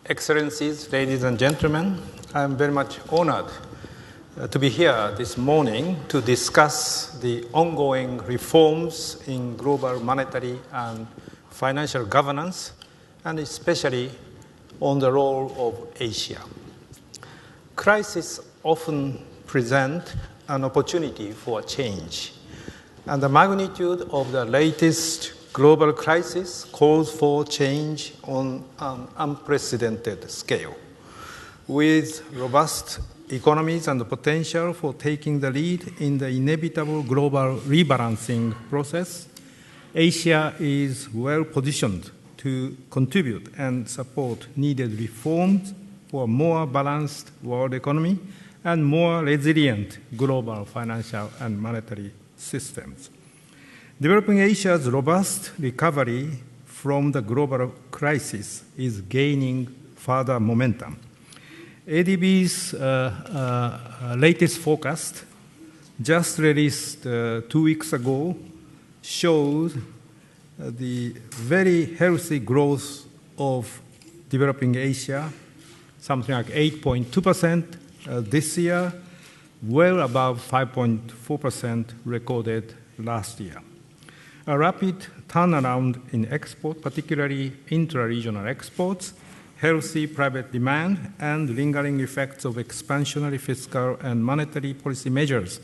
Excellencies, ladies and gentlemen, I am very much honored to be here this morning to discuss the ongoing reforms in global monetary and financial governance, and especially on the role of Asia. Crises often present an opportunity for change, and the magnitude of the latest global crisis calls for change on an unprecedented scale. With robust economies and the potential for taking the lead in the inevitable global rebalancing process, Asia is well positioned to contribute and support needed reforms for a more balanced world economy and more resilient global financial and monetary systems. Developing Asia's robust recovery from the global crisis is gaining further momentum. ADB's latest forecast, just released 2 weeks ago, shows the very healthy growth of developing Asia, something like 8.2% this year, well above 5.4% recorded last year. A rapid turnaround in export, particularly intra-regional exports, healthy private demand, and lingering effects of expansionary fiscal and monetary policy measures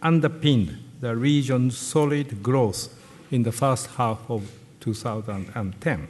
underpinned the region's solid growth in the first half of 2010.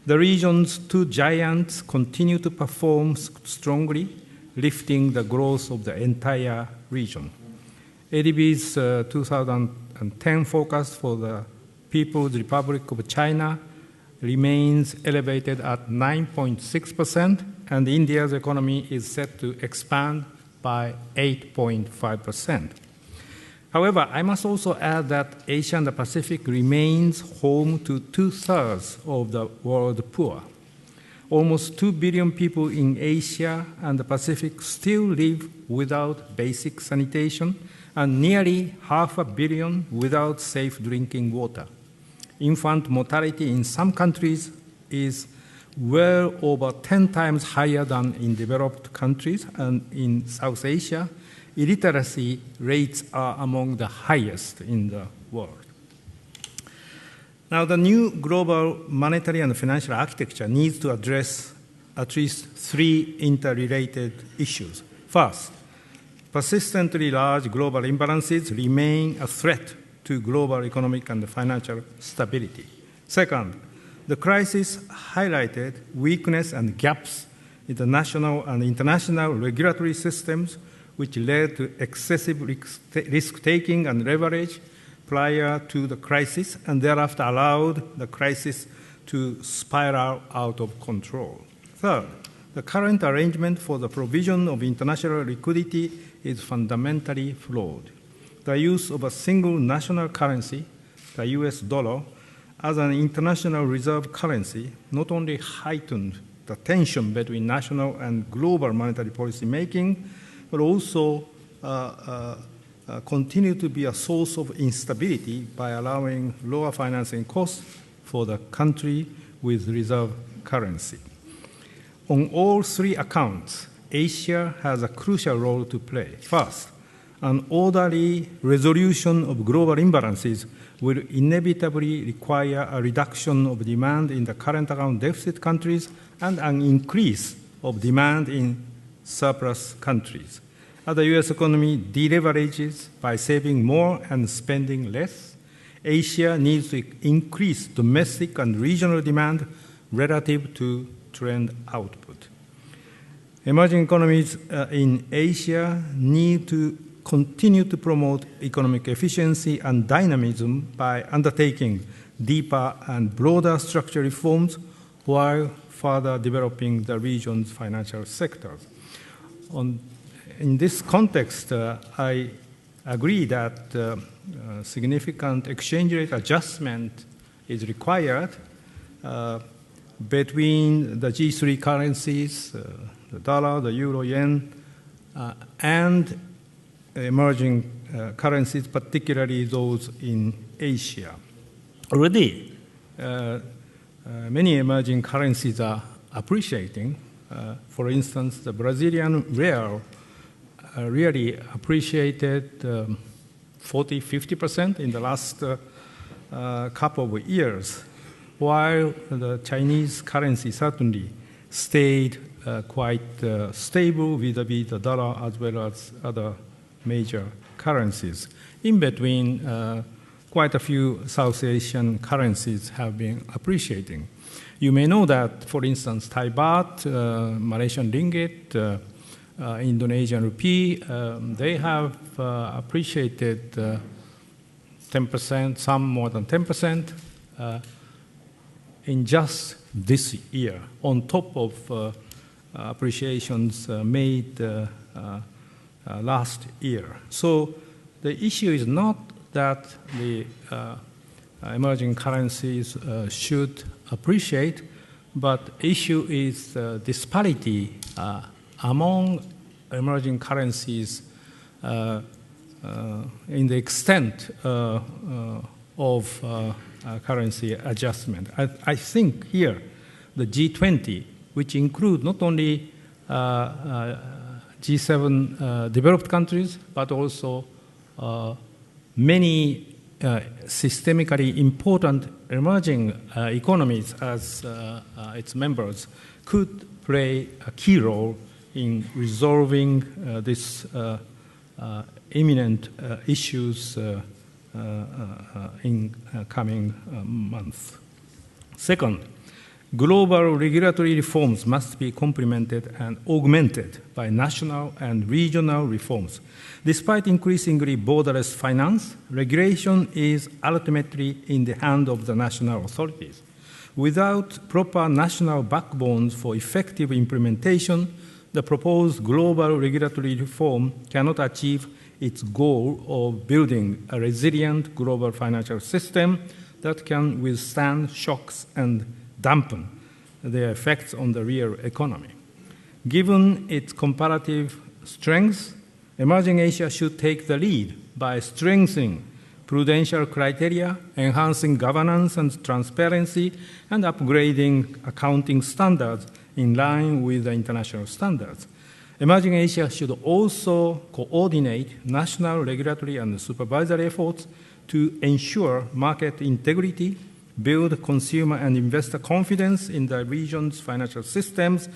The region's two giants continue to perform strongly, lifting the growth of the entire region. ADB's 2010 forecast for the People's Republic of China remains elevated at 9.6%, and India's economy is set to expand by 8.5%. However, I must also add that Asia and the Pacific remains home to 2/3 of the world poor. Almost 2 billion people in Asia and the Pacific still live without basic sanitation, and nearly 500 million without safe drinking water. Infant mortality in some countries is well over 10 times higher than in developed countries, and in South Asia, illiteracy rates are among the highest in the world. Now, the new global monetary and financial architecture needs to address at least 3 interrelated issues. First, persistently large global imbalances remain a threat to global economic and financial stability. Second, the crisis highlighted weakness and gaps in the national and international regulatory systems, which led to excessive risk-taking and leverage prior to the crisis, and thereafter allowed the crisis to spiral out of control. Third, the current arrangement for the provision of international liquidity is fundamentally flawed. The use of a single national currency, the US dollar, as an international reserve currency not only heightened the tension between national and global monetary policy making, but also continue to be a source of instability by allowing lower financing costs for the country with reserve currency. On all 3 accounts, Asia has a crucial role to play. First, an orderly resolution of global imbalances will inevitably require a reduction of demand in the current account deficit countries and an increase of demand in surplus countries. As the US economy deleverages by saving more and spending less, Asia needs to increase domestic and regional demand relative to trend output. Emerging economies in Asia need to continue to promote economic efficiency and dynamism by undertaking deeper and broader structural reforms while further developing the region's financial sectors. In this context, I agree that significant exchange rate adjustment is required between the G3 currencies, the dollar, the euro, yen, and emerging currencies, particularly those in Asia. Already, many emerging currencies are appreciating. For instance, the Brazilian real really appreciated 40–50% in the last couple of years, while the Chinese currency certainly stayed quite stable vis-à-vis the dollar as well as other major currencies. In between, quite a few South Asian currencies have been appreciating. You may know that, for instance, Thai baht, Malaysian ringgit, Indonesian rupee, they have appreciated 10%, some more than 10%, in just this year, on top of appreciations made last year. So the issue is not that the emerging currencies should appreciate, but issue is disparity among emerging currencies in the extent of currency adjustment. I think here the G20, which include not only G7 developed countries, but also many systemically important emerging economies as its members, could play a key role in resolving these imminent issues in coming months. Second, global regulatory reforms must be complemented and augmented by national and regional reforms. Despite increasingly borderless finance, regulation is ultimately in the hand of the national authorities. Without proper national backbones for effective implementation, the proposed global regulatory reform cannot achieve its goal of building a resilient global financial system that can withstand shocks and dampen their effects on the real economy. Given its comparative strengths, emerging Asia should take the lead by strengthening prudential criteria, enhancing governance and transparency, and upgrading accounting standards in line with the international standards. Emerging Asia should also coordinate national regulatory and supervisory efforts to ensure market integrity, build consumer and investor confidence in the region's financial systems,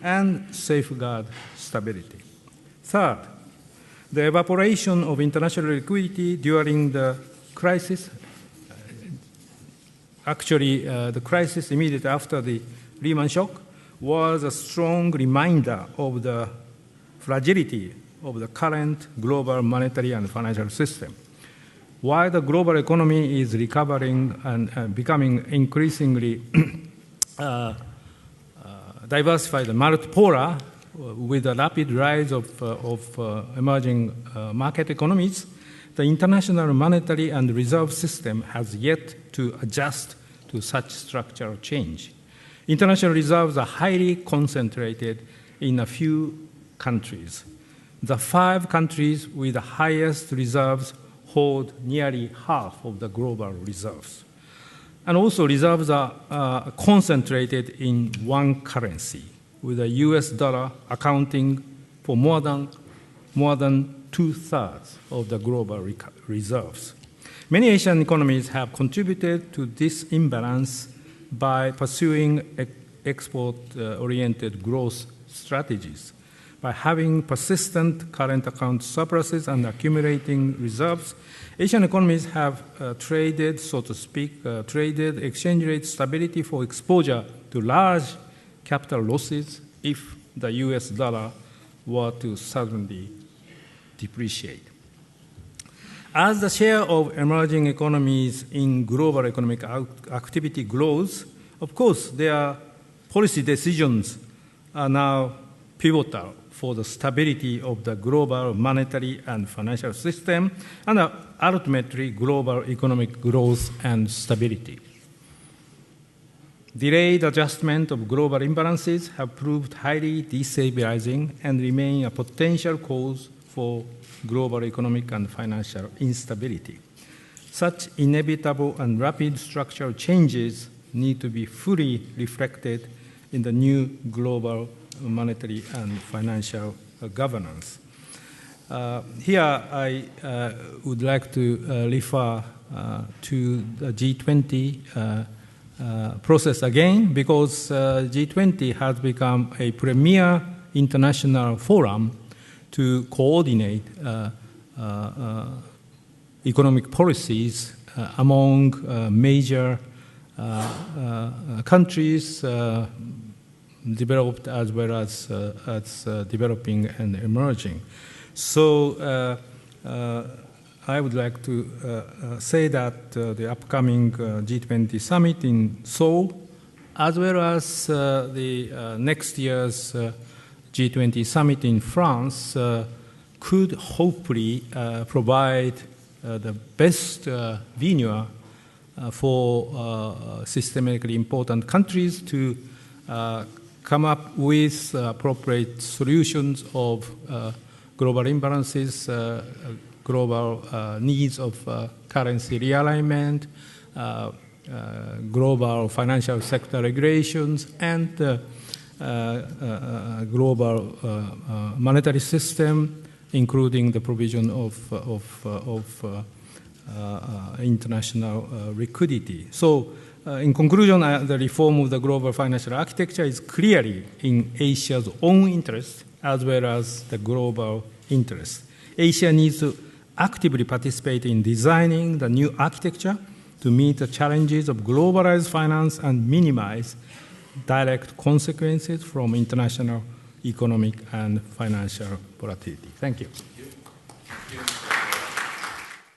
and safeguard stability. Third, the evaporation of international liquidity during the crisis, the crisis immediately after the Lehman shock, was a strong reminder of the fragility of the current global monetary and financial system. While the global economy is recovering and becoming increasingly diversified and multipolar with the rapid rise of emerging market economies, the international monetary and reserve system has yet to adjust to such structural change. International reserves are highly concentrated in a few countries. The 5 countries with the highest reserves hold nearly half of the global reserves. And also reserves are concentrated in one currency, with the US dollar accounting for more than 2/3 of the global reserves. Many Asian economies have contributed to this imbalance by pursuing export-oriented growth strategies. By having persistent current account surpluses and accumulating reserves, Asian economies have traded, so to speak, exchange rate stability for exposure to large capital losses if the US dollar were to suddenly depreciate. As the share of emerging economies in global economic activity grows, of course, their policy decisions are now pivotal for the stability of the global monetary and financial system, and ultimately global economic growth and stability. Delayed adjustment of global imbalances have proved highly destabilizing and remain a potential cause for global economic and financial instability. Such inevitable and rapid structural changes need to be fully reflected in the new global monetary and financial governance. Here I would like to refer to the G20 process again, because G20 has become a premier international forum to coordinate economic policies among major countries, developed as well as developing and emerging. So I would like to say that the upcoming G20 summit in Seoul, as well as the next year's G20 summit in France, could hopefully provide the best venue for systemically important countries to come up with appropriate solutions of global imbalances, global needs of currency realignment, global financial sector regulations, and global monetary system, including the provision of international liquidity. So, in conclusion, the reform of the global financial architecture is clearly in Asia's own interest as well as the global interest. Asia needs to actively participate in designing the new architecture to meet the challenges of globalized finance and minimize direct consequences from international economic and financial volatility. Thank you. Thank you.